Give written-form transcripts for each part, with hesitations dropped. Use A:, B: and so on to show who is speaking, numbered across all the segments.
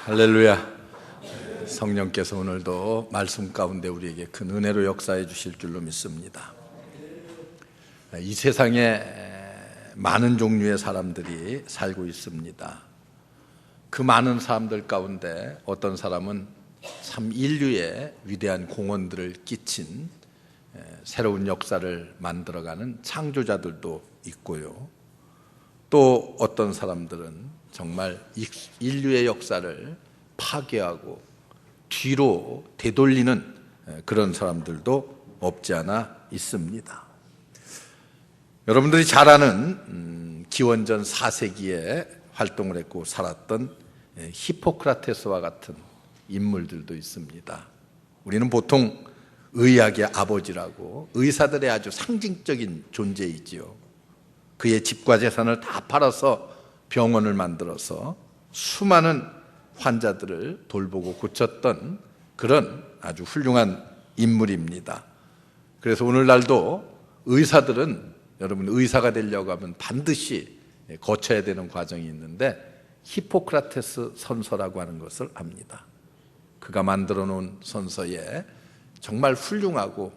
A: 할렐루야. 성령께서 오늘도 말씀 가운데 우리에게 큰 은혜로 역사해 주실 줄로 믿습니다. 이 세상에 많은 종류의 사람들이 살고 있습니다. 그 많은 사람들 가운데 어떤 사람은 참 인류에 위대한 공헌들을 끼친 새로운 역사를 만들어가는 창조자들도 있고요. 또 어떤 사람들은 정말 인류의 역사를 파괴하고 뒤로 되돌리는 그런 사람들도 없지 않아 있습니다. 여러분들이 잘 아는 기원전 4세기에 활동을 했고 살았던 히포크라테스와 같은 인물들도 있습니다. 우리는 보통 의학의 아버지라고, 의사들의 아주 상징적인 존재이지요. 그의 집과 재산을 다 팔아서 병원을 만들어서 수많은 환자들을 돌보고 고쳤던 그런 아주 훌륭한 인물입니다. 그래서 오늘날도 의사들은, 여러분 의사가 되려고 하면 반드시 거쳐야 되는 과정이 있는데 히포크라테스 선서라고 하는 것을 압니다. 그가 만들어 놓은 선서에 정말 훌륭하고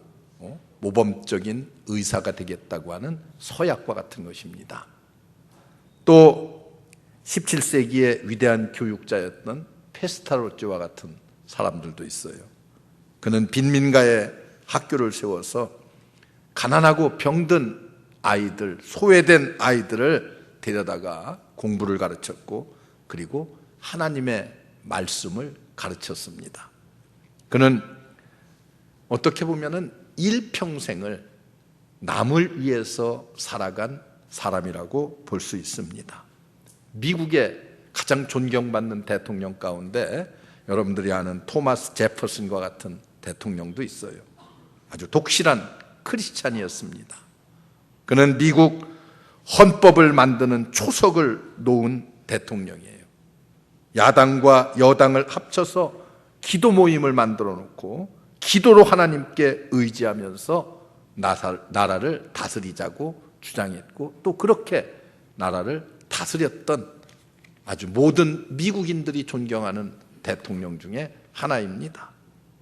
A: 모범적인 의사가 되겠다고 하는 서약과 같은 것입니다. 또 17세기의 위대한 교육자였던 페스타로치와 같은 사람들도 있어요. 그는 빈민가에 학교를 세워서 가난하고 병든 아이들, 소외된 아이들을 데려다가 공부를 가르쳤고, 그리고 하나님의 말씀을 가르쳤습니다. 그는 어떻게 보면은 일평생을 남을 위해서 살아간 사람이라고 볼 수 있습니다. 미국의 가장 존경받는 대통령 가운데 여러분들이 아는 토마스 제퍼슨과 같은 대통령도 있어요. 아주 독실한 크리스찬이었습니다. 그는 미국 헌법을 만드는 초석을 놓은 대통령이에요. 야당과 여당을 합쳐서 기도 모임을 만들어 놓고 기도로 하나님께 의지하면서 나라를 다스리자고 주장했고, 또 그렇게 나라를 다스렸던 아주 모든 미국인들이 존경하는 대통령 중에 하나입니다.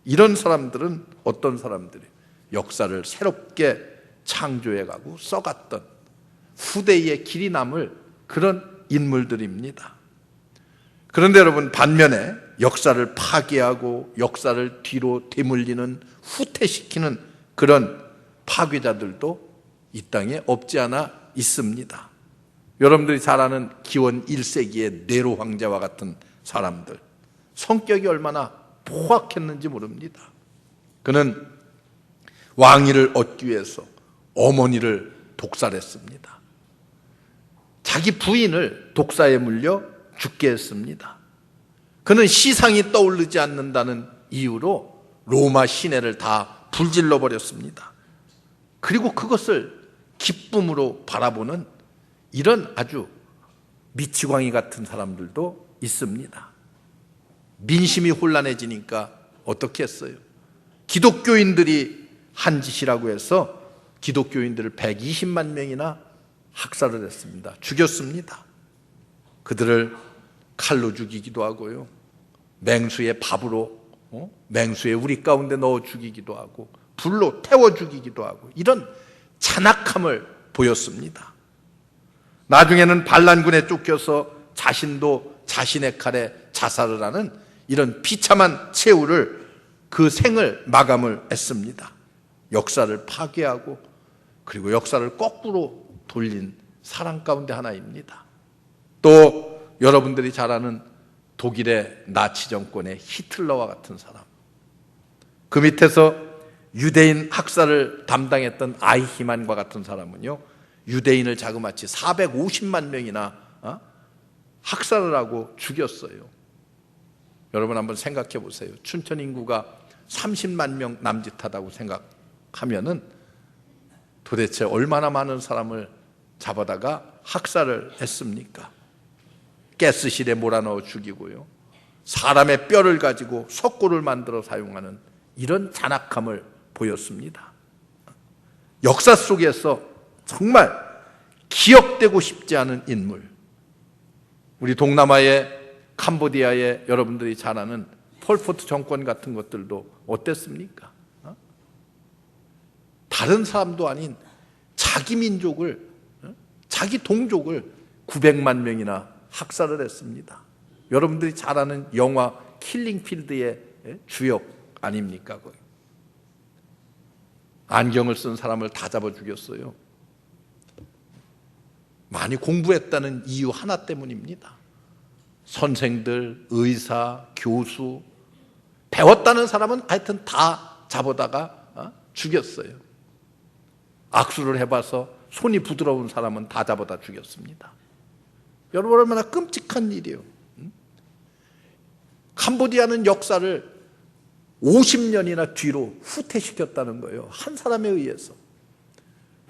A: 이런 사람들은 어떤 사람들이에요? 역사를 새롭게 창조해가고 써갔던 후대의 길이 남을 그런 인물들입니다. 그런데 여러분, 반면에 역사를 파괴하고 역사를 뒤로 되물리는, 후퇴시키는 그런 파괴자들도 이 땅에 없지 않아 있습니다. 여러분들이 잘 아는 기원 1세기의 네로 황제와 같은 사람들, 성격이 얼마나 포악했는지 모릅니다. 그는 왕위를 얻기 위해서 어머니를 독살했습니다. 자기 부인을 독사에 물려 죽게 했습니다. 그는 시상이 떠오르지 않는다는 이유로 로마 시내를 다 불질러 버렸습니다. 그리고 그것을 기쁨으로 바라보는 이런 아주 미치광이 같은 사람들도 있습니다. 민심이 혼란해지니까 어떻게 했어요? 기독교인들이 한 짓이라고 해서 기독교인들을 120만 명이나 학살을 했습니다. 죽였습니다. 그들을 칼로 죽이기도 하고요, 맹수의 밥으로 맹수의 우리 가운데 넣어 죽이기도 하고, 불로 태워 죽이기도 하고, 이런 잔악함을 보였습니다. 나중에는 반란군에 쫓겨서 자신도 자신의 칼에 자살을 하는 이런 비참한 최후를, 그 생을 마감을 했습니다. 역사를 파괴하고 그리고 역사를 거꾸로 돌린 사람 가운데 하나입니다. 또 여러분들이 잘 아는 독일의 나치 정권의 히틀러와 같은 사람, 그 밑에서 유대인 학살을 담당했던 아이히만과 같은 사람은요, 유대인을 자그마치 450만 명이나 학살을 하고 죽였어요. 여러분 한번 생각해 보세요. 춘천 인구가 30만 명 남짓하다고 생각하면은 도대체 얼마나 많은 사람을 잡아다가 학살을 했습니까? 가스실에 몰아넣어 죽이고요, 사람의 뼈를 가지고 석고를 만들어 사용하는 이런 잔악함을 보였습니다. 역사 속에서 정말 기억되고 싶지 않은 인물, 우리 동남아의 캄보디아에 여러분들이 잘 아는 폴포트 정권 같은 것들도 어땠습니까? 다른 사람도 아닌 자기 민족을, 자기 동족을 900만 명이나 학살을 했습니다. 여러분들이 잘 아는 영화 킬링필드의 주역 아닙니까? 거기. 안경을 쓴 사람을 다 잡아 죽였어요. 많이 공부했다는 이유 하나 때문입니다. 선생들, 의사, 교수, 배웠다는 사람은 하여튼 다 잡아다가 죽였어요. 악수를 해봐서 손이 부드러운 사람은 다 잡아다 죽였습니다. 여러분, 얼마나 끔찍한 일이에요. 캄보디아는 역사를 50년이나 뒤로 후퇴시켰다는 거예요. 한 사람에 의해서.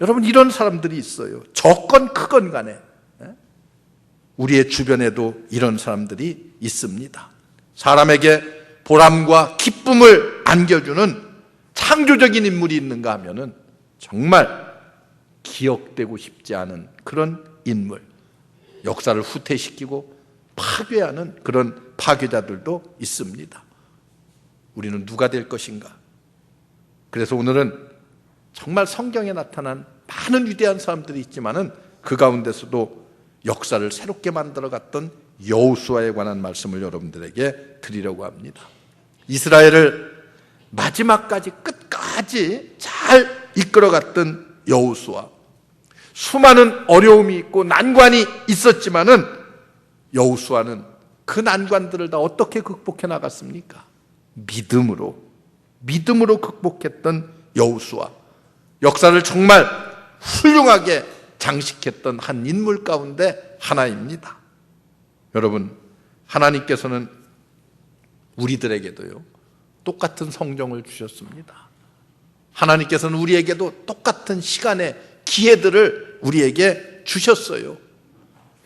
A: 여러분, 이런 사람들이 있어요. 적건 크건 간에. 우리의 주변에도 이런 사람들이 있습니다. 사람에게 보람과 기쁨을 안겨주는 창조적인 인물이 있는가 하면은 정말 기억되고 싶지 않은 그런 인물, 역사를 후퇴시키고 파괴하는 그런 파괴자들도 있습니다. 우리는 누가 될 것인가? 그래서 오늘은 정말 성경에 나타난 많은 위대한 사람들이 있지만은 그 가운데서도 역사를 새롭게 만들어갔던 여호수아에 관한 말씀을 여러분들에게 드리려고 합니다. 이스라엘을 마지막까지 끝까지 잘 이끌어갔던 여호수아. 수많은 어려움이 있고 난관이 있었지만은 여호수아는 그 난관들을 다 어떻게 극복해 나갔습니까? 믿음으로 극복했던 여호수아. 역사를 정말 훌륭하게 장식했던 한 인물 가운데 하나입니다. 여러분, 하나님께서는 우리들에게도요, 똑같은 성경을 주셨습니다. 하나님께서는 우리에게도 똑같은 시간의 기회들을 우리에게 주셨어요.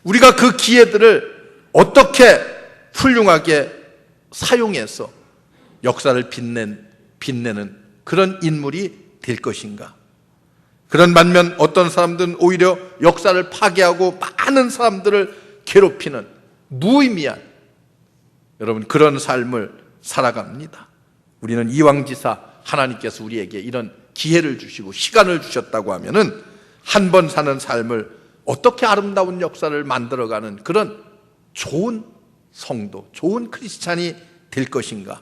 A: 우리가 그 기회들을 어떻게 훌륭하게 사용해서 역사를 빛내는 그런 인물이 될 것인가? 그런 반면 어떤 사람들은 오히려 역사를 파괴하고 많은 사람들을 괴롭히는 무의미한, 여러분, 그런 삶을 살아갑니다. 우리는 이왕지사 하나님께서 우리에게 이런 기회를 주시고 시간을 주셨다고 하면은 한 번 사는 삶을 어떻게 아름다운 역사를 만들어가는 그런 좋은 성도, 좋은 크리스찬이 될 것인가,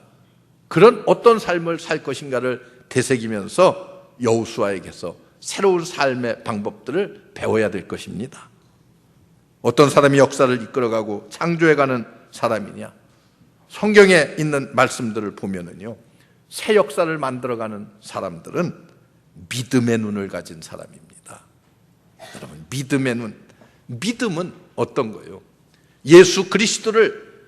A: 그런 어떤 삶을 살 것인가를 되새기면서 여호수아에게서 새로운 삶의 방법들을 배워야 될 것입니다. 어떤 사람이 역사를 이끌어가고 창조해가는 사람이냐? 성경에 있는 말씀들을 보면은요, 새 역사를 만들어가는 사람들은 믿음의 눈을 가진 사람입니다. 여러분, 믿음의 눈. 믿음은 어떤 거예요? 예수 그리스도를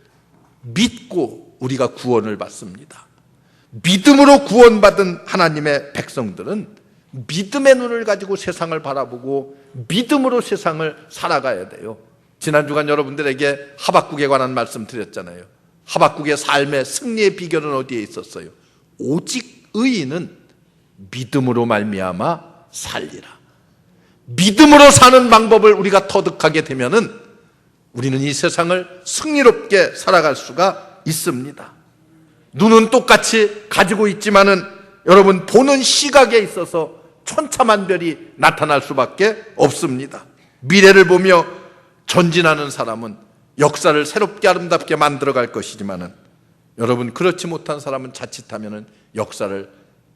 A: 믿고 우리가 구원을 받습니다. 믿음으로 구원받은 하나님의 백성들은 믿음의 눈을 가지고 세상을 바라보고 믿음으로 세상을 살아가야 돼요. 지난 주간 여러분들에게 하박국에 관한 말씀 드렸잖아요. 하박국의 삶의 승리의 비결은 어디에 있었어요? 오직 의인은 믿음으로 말미암아 살리라. 믿음으로 사는 방법을 우리가 터득하게 되면은 우리는 이 세상을 승리롭게 살아갈 수가 있습니다. 눈은 똑같이 가지고 있지만은 여러분, 보는 시각에 있어서 천차만별이 나타날 수밖에 없습니다. 미래를 보며 전진하는 사람은 역사를 새롭게 아름답게 만들어갈 것이지만은 여러분, 그렇지 못한 사람은 자칫하면은 역사를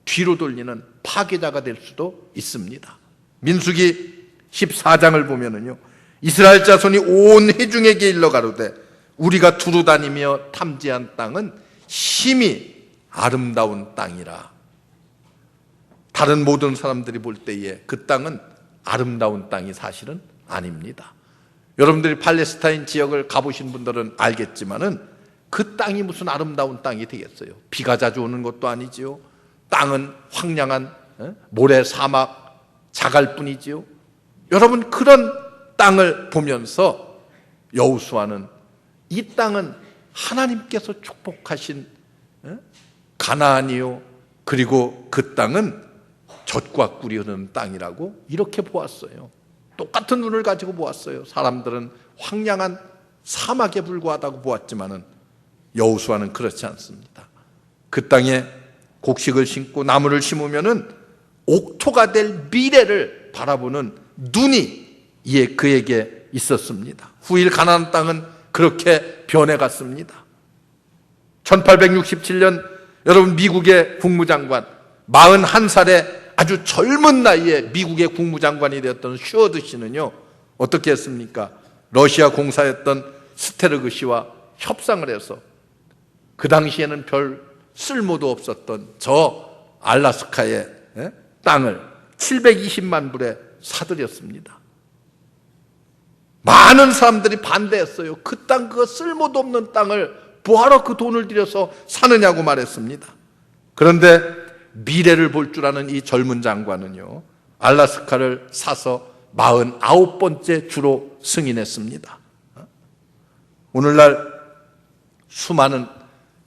A: 뒤로 돌리는 파괴자가 될 수도 있습니다. 민수기 14장을 보면은요, 이스라엘 자손이 온 회중에게 일러 가로되 우리가 두루 다니며 탐지한 땅은 심히 아름다운 땅이라. 다른 모든 사람들이 볼 때에 그 땅은 아름다운 땅이 사실은 아닙니다. 여러분들이 팔레스타인 지역을 가보신 분들은 알겠지만은 그 땅이 무슨 아름다운 땅이 되겠어요? 비가 자주 오는 것도 아니지요. 땅은 황량한 모래 사막 자갈 뿐이지요. 여러분, 그런 땅을 보면서 여호수아는 이 땅은 하나님께서 축복하신 가나안이요, 그리고 그 땅은 젖과 꿀이 흐르는 땅이라고 이렇게 보았어요. 똑같은 눈을 가지고 보았어요. 사람들은 황량한 사막에 불과하다고 보았지만은 여호수아는 그렇지 않습니다. 그 땅에 곡식을 심고 나무를 심으면은 옥토가 될 미래를 바라보는 눈이 그에게 있었습니다. 후일 가나안 땅은 그렇게 변해갔습니다. 1867년 여러분 미국의 국무장관 41살의 아주 젊은 나이에 미국의 국무장관이 되었던 슈어드 씨는요 어떻게 했습니까? 러시아 공사였던 스테르그 씨와 협상을 해서 그 당시에는 별 쓸모도 없었던 저 알라스카의 땅을 720만 불에 사들였습니다. 많은 사람들이 반대했어요. 그 땅, 그거 쓸모도 없는 땅을 뭐하러 그 돈을 들여서 사느냐고 말했습니다. 그런데 미래를 볼 줄 아는 이 젊은 장관은요 알라스카를 사서 49번째 주로 승인했습니다. 오늘날 수많은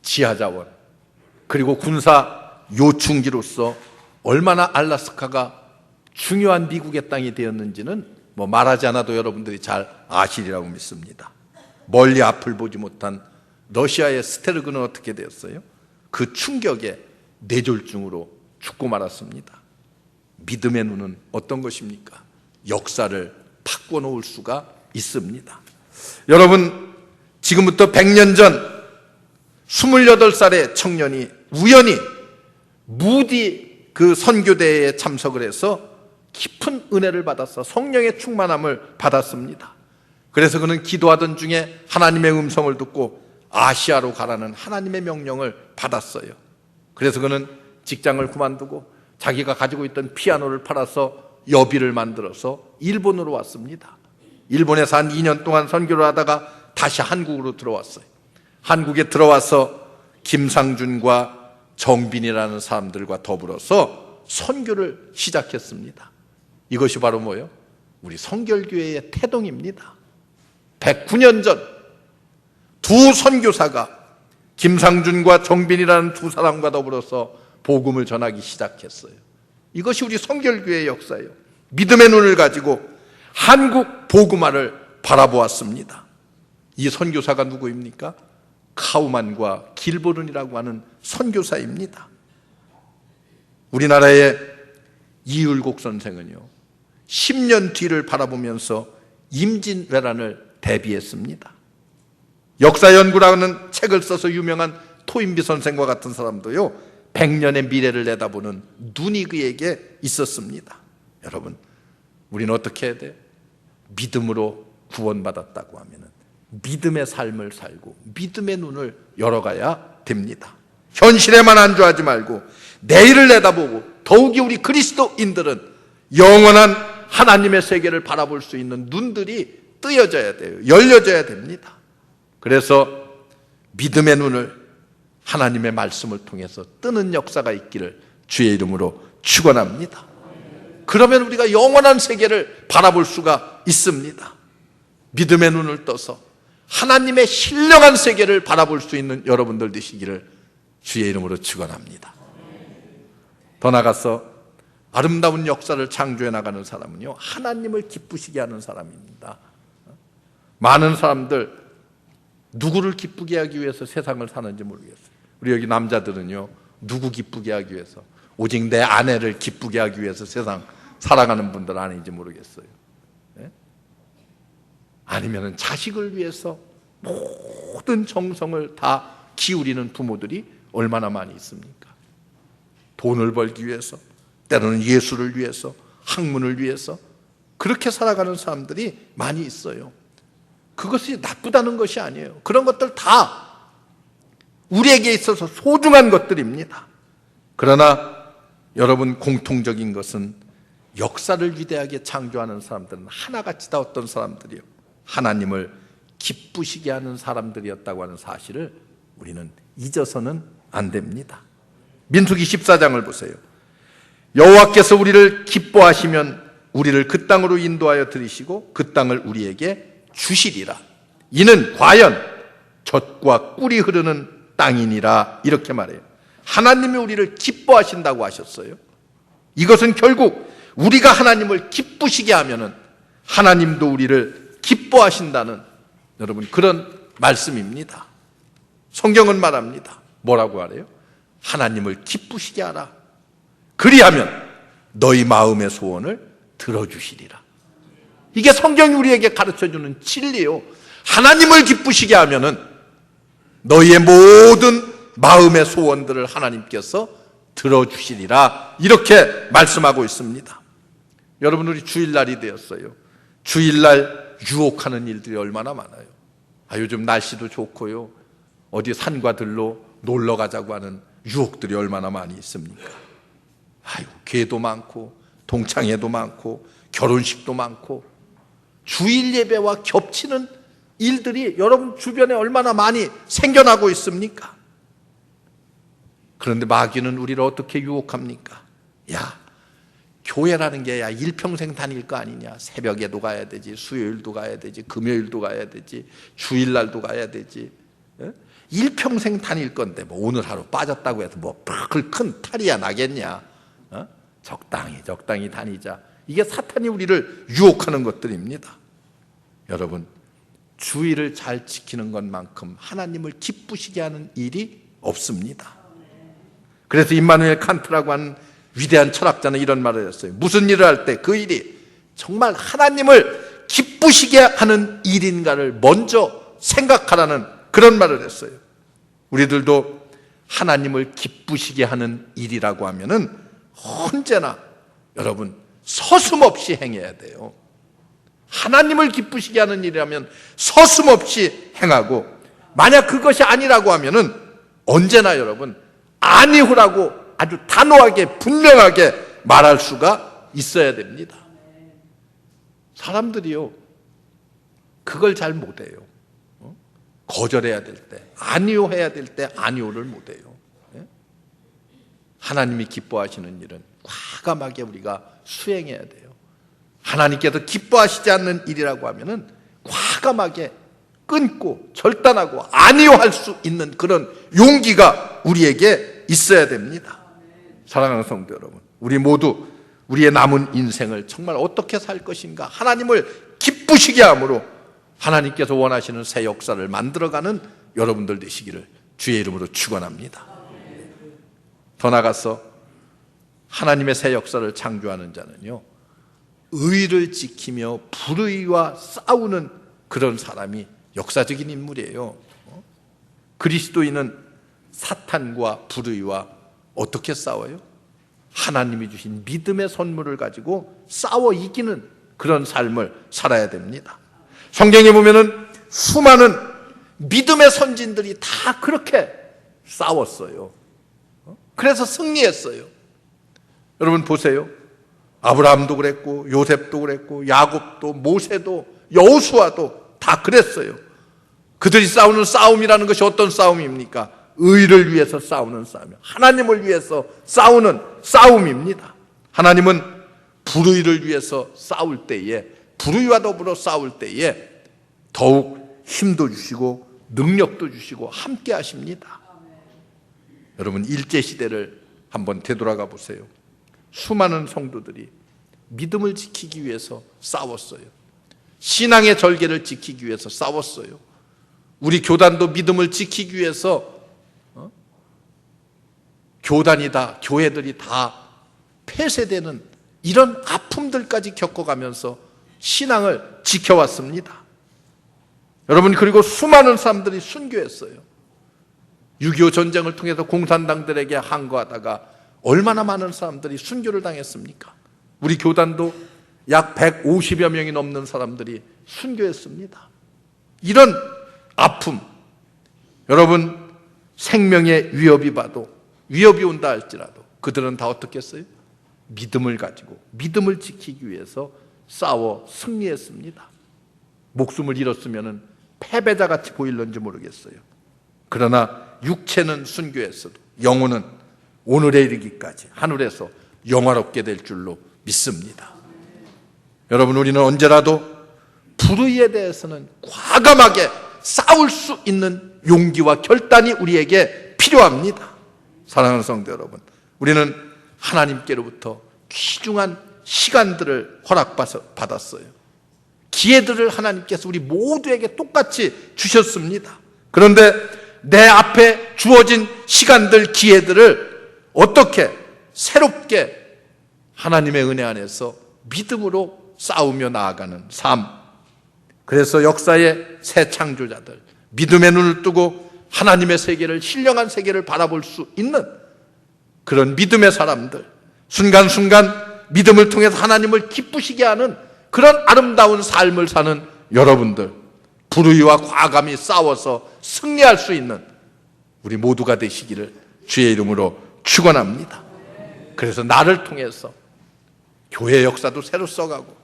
A: 지하자원 그리고 군사 요충지로서 얼마나 알라스카가 중요한 미국의 땅이 되었는지는 말하지 않아도 여러분들이 잘 아시리라고 믿습니다. 멀리 앞을 보지 못한 러시아의 스테르그는 어떻게 되었어요? 그 충격에 뇌졸중으로 죽고 말았습니다. 믿음의 눈은 어떤 것입니까? 역사를 바꿔놓을 수가 있습니다. 여러분, 지금부터 100년 전 28살의 청년이 우연히 무디 그 선교대회에 참석을 해서 깊은 은혜를 받아서 성령의 충만함을 받았습니다. 그래서 그는 기도하던 중에 하나님의 음성을 듣고 아시아로 가라는 하나님의 명령을 받았어요. 그래서 그는 직장을 그만두고 자기가 가지고 있던 피아노를 팔아서 여비를 만들어서 일본으로 왔습니다. 일본에서 한 2년 동안 선교를 하다가 다시 한국으로 들어왔어요. 한국에 들어와서 김상준과 정빈이라는 사람들과 더불어서 선교를 시작했습니다. 이것이 바로 뭐예요? 우리 성결교회의 태동입니다. 109년 전 두 선교사가 김상준과 정빈이라는 두 사람과 더불어서 복음을 전하기 시작했어요. 이것이 우리 성결교회의 역사예요. 믿음의 눈을 가지고 한국 복음화를 바라보았습니다. 이 선교사가 누구입니까? 카우만과 길보른이라고 하는 선교사입니다. 우리나라의 이율곡 선생은요 10년 뒤를 바라보면서 임진왜란을 대비했습니다. 역사연구라는 책을 써서 유명한 토인비 선생과 같은 사람도요 100년의 미래를 내다보는 눈이 그에게 있었습니다. 여러분, 우리는 어떻게 해야 돼요? 믿음으로 구원받았다고 하면 믿음의 삶을 살고 믿음의 눈을 열어가야 됩니다. 현실에만 안주하지 말고 내일을 내다보고 더욱이 우리 그리스도인들은 영원한 하나님의 세계를 바라볼 수 있는 눈들이 뜨여져야 돼요. 열려져야 됩니다. 그래서 믿음의 눈을 하나님의 말씀을 통해서 뜨는 역사가 있기를 주의 이름으로 축원합니다. 그러면 우리가 영원한 세계를 바라볼 수가 있습니다. 믿음의 눈을 떠서 하나님의 신령한 세계를 바라볼 수 있는 여러분들 되시기를 주의 이름으로 축원합니다. 더 나아가서 아름다운 역사를 창조해 나가는 사람은요 하나님을 기쁘시게 하는 사람입니다. 많은 사람들 누구를 기쁘게 하기 위해서 세상을 사는지 모르겠어요. 우리 여기 남자들은요 누구 기쁘게 하기 위해서, 오직 내 아내를 기쁘게 하기 위해서 세상 살아가는 분들 아닌지 모르겠어요. 네? 아니면 자식을 위해서 모든 정성을 다 기울이는 부모들이 얼마나 많이 있습니까? 돈을 벌기 위해서, 때로는 예술을 위해서, 학문을 위해서 그렇게 살아가는 사람들이 많이 있어요. 그것이 나쁘다는 것이 아니에요. 그런 것들 다 우리에게 있어서 소중한 것들입니다. 그러나 여러분, 공통적인 것은 역사를 위대하게 창조하는 사람들은 하나같이 다 어떤 사람들이요? 하나님을 기쁘시게 하는 사람들이었다고 하는 사실을 우리는 잊어서는 안 됩니다. 민수기 14장을 보세요. 여호와께서 우리를 기뻐하시면 우리를 그 땅으로 인도하여 들이시고 그 땅을 우리에게 주시리라. 이는 과연 젖과 꿀이 흐르는 땅이니라. 이렇게 말해요. 하나님이 우리를 기뻐하신다고 하셨어요. 이것은 결국 우리가 하나님을 기쁘시게 하면은 하나님도 우리를 기뻐하신다는 여러분, 그런 말씀입니다. 성경은 말합니다. 뭐라고 하래요? 하나님을 기쁘시게 하라. 그리하면 너희 마음의 소원을 들어주시리라. 이게 성경이 우리에게 가르쳐주는 진리요. 하나님을 기쁘시게 하면은 너희의 모든 마음의 소원들을 하나님께서 들어주시리라. 이렇게 말씀하고 있습니다. 여러분, 우리 주일날이 되었어요. 주일날 유혹하는 일들이 얼마나 많아요. 요즘 날씨도 좋고요. 어디 산과 들로 놀러 가자고 하는 유혹들이 얼마나 많이 있습니까? 괴도 많고 동창회도 많고 결혼식도 많고 주일 예배와 겹치는 일들이 여러분 주변에 얼마나 많이 생겨나고 있습니까? 그런데 마귀는 우리를 어떻게 유혹합니까? 야, 교회라는 게 일평생 다닐 거 아니냐. 새벽에도 가야 되지, 수요일도 가야 되지, 금요일도 가야 되지, 주일날도 가야 되지. 일평생 다닐 건데 오늘 하루 빠졌다고 해서 큰 탈이야 나겠냐. 적당히 다니자. 이게 사탄이 우리를 유혹하는 것들입니다. 여러분, 주의를 잘 지키는 것만큼 하나님을 기쁘시게 하는 일이 없습니다. 그래서 임마누엘 칸트라고 하는 위대한 철학자는 이런 말을 했어요. 무슨 일을 할 때 그 일이 정말 하나님을 기쁘시게 하는 일인가를 먼저 생각하라는 그런 말을 했어요. 우리들도 하나님을 기쁘시게 하는 일이라고 하면은 언제나 여러분 서슴없이 행해야 돼요. 하나님을 기쁘시게 하는 일이라면 서슴없이 행하고, 만약 그것이 아니라고 하면은 언제나 여러분 아니후라고 아주 단호하게 분명하게 말할 수가 있어야 됩니다. 사람들이요, 그걸 잘 못해요. 거절해야 될 때, 아니요 해야 될 때 아니요를 못해요. 하나님이 기뻐하시는 일은 과감하게 우리가 수행해야 돼요. 하나님께서 기뻐하시지 않는 일이라고 하면은 과감하게 끊고 절단하고 아니요 할 수 있는 그런 용기가 우리에게 있어야 됩니다. 사랑하는 성도 여러분, 우리 모두 우리의 남은 인생을 정말 어떻게 살 것인가, 하나님을 기쁘시게 함으로 하나님께서 원하시는 새 역사를 만들어가는 여러분들 되시기를 주의 이름으로 축원합니다. 더 나아가서 하나님의 새 역사를 창조하는 자는요, 의를 지키며 불의와 싸우는 그런 사람이 역사적인 인물이에요. 그리스도인은 사탄과 불의와 어떻게 싸워요? 하나님이 주신 믿음의 선물을 가지고 싸워 이기는 그런 삶을 살아야 됩니다. 성경에 보면은 수많은 믿음의 선진들이 다 그렇게 싸웠어요. 그래서 승리했어요. 여러분 보세요. 아브라함도 그랬고, 요셉도 그랬고, 야곱도, 모세도, 여호수아도 다 그랬어요. 그들이 싸우는 싸움이라는 것이 어떤 싸움입니까? 의를 위해서 싸우는 싸움이에요. 하나님을 위해서 싸우는 싸움입니다. 하나님은 불의를 위해서 싸울 때에, 불의와 더불어 싸울 때에 더욱 힘도 주시고 능력도 주시고 함께 하십니다. 여러분, 일제시대를 한번 되돌아가 보세요. 수많은 성도들이 믿음을 지키기 위해서 싸웠어요. 신앙의 절개를 지키기 위해서 싸웠어요. 우리 교단도 믿음을 지키기 위해서 교단이 다, 교회들이 다 폐쇄되는 이런 아픔들까지 겪어가면서 신앙을 지켜왔습니다. 여러분, 그리고 수많은 사람들이 순교했어요. 6.25 전쟁을 통해서 공산당들에게 항거하다가 얼마나 많은 사람들이 순교를 당했습니까? 우리 교단도 약 150여 명이 넘는 사람들이 순교했습니다. 이런 아픔, 여러분, 생명의 위협이 봐도, 위협이 온다 할지라도 그들은 다 어떻게 했어요? 믿음을 가지고 믿음을 지키기 위해서 싸워 승리했습니다. 목숨을 잃었으면 패배자같이 보일는지 모르겠어요. 그러나 육체는 순교했어도 영혼은 오늘에 이르기까지 하늘에서 영화롭게 될 줄로 믿습니다. 여러분, 우리는 언제라도 불의에 대해서는 과감하게 싸울 수 있는 용기와 결단이 우리에게 필요합니다. 사랑하는 성도 여러분, 우리는 하나님께로부터 귀중한 시간들을 허락받았어요. 기회들을 하나님께서 우리 모두에게 똑같이 주셨습니다. 그런데 내 앞에 주어진 시간들, 기회들을 어떻게 새롭게 하나님의 은혜 안에서 믿음으로 싸우며 나아가는 삶. 그래서 역사의 새 창조자들, 믿음의 눈을 뜨고 하나님의 세계를, 신령한 세계를 바라볼 수 있는 그런 믿음의 사람들, 순간순간 믿음을 통해서 하나님을 기쁘시게 하는 그런 아름다운 삶을 사는 여러분들, 불의와 과감히 싸워서 승리할 수 있는 우리 모두가 되시기를 주의 이름으로 축원합니다. 그래서 나를 통해서 교회의 역사도 새로 써가고,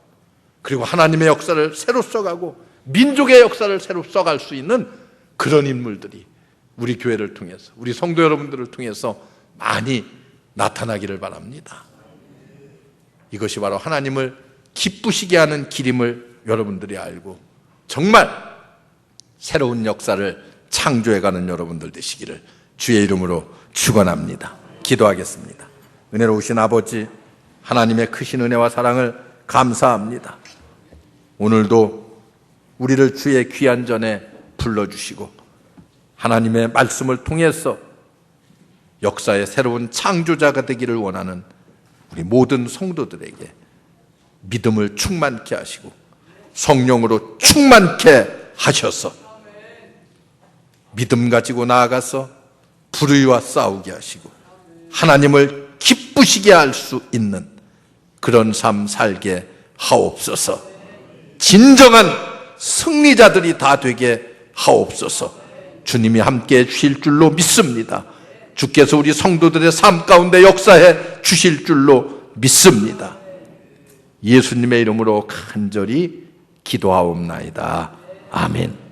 A: 그리고 하나님의 역사를 새로 써가고, 민족의 역사를 새로 써갈 수 있는 그런 인물들이 우리 교회를 통해서, 우리 성도 여러분들을 통해서 많이 나타나기를 바랍니다. 이것이 바로 하나님을 기쁘시게 하는 길임을 여러분들이 알고 정말 새로운 역사를 창조해가는 여러분들 되시기를 주의 이름으로 축원합니다. 기도하겠습니다. 은혜로우신 아버지, 하나님의 크신 은혜와 사랑을 감사합니다. 오늘도 우리를 주의 귀한 전에 불러주시고 하나님의 말씀을 통해서 역사의 새로운 창조자가 되기를 원하는 우리 모든 성도들에게 믿음을 충만케 하시고 성령으로 충만케 하셔서 믿음 가지고 나아가서 불의와 싸우게 하시고 하나님을 기쁘시게 할 수 있는 그런 삶 살게 하옵소서. 진정한 승리자들이 다 되게 하옵소서. 주님이 함께해 주실 줄로 믿습니다. 주께서 우리 성도들의 삶 가운데 역사해 주실 줄로 믿습니다. 예수님의 이름으로 간절히 기도하옵나이다. 아멘.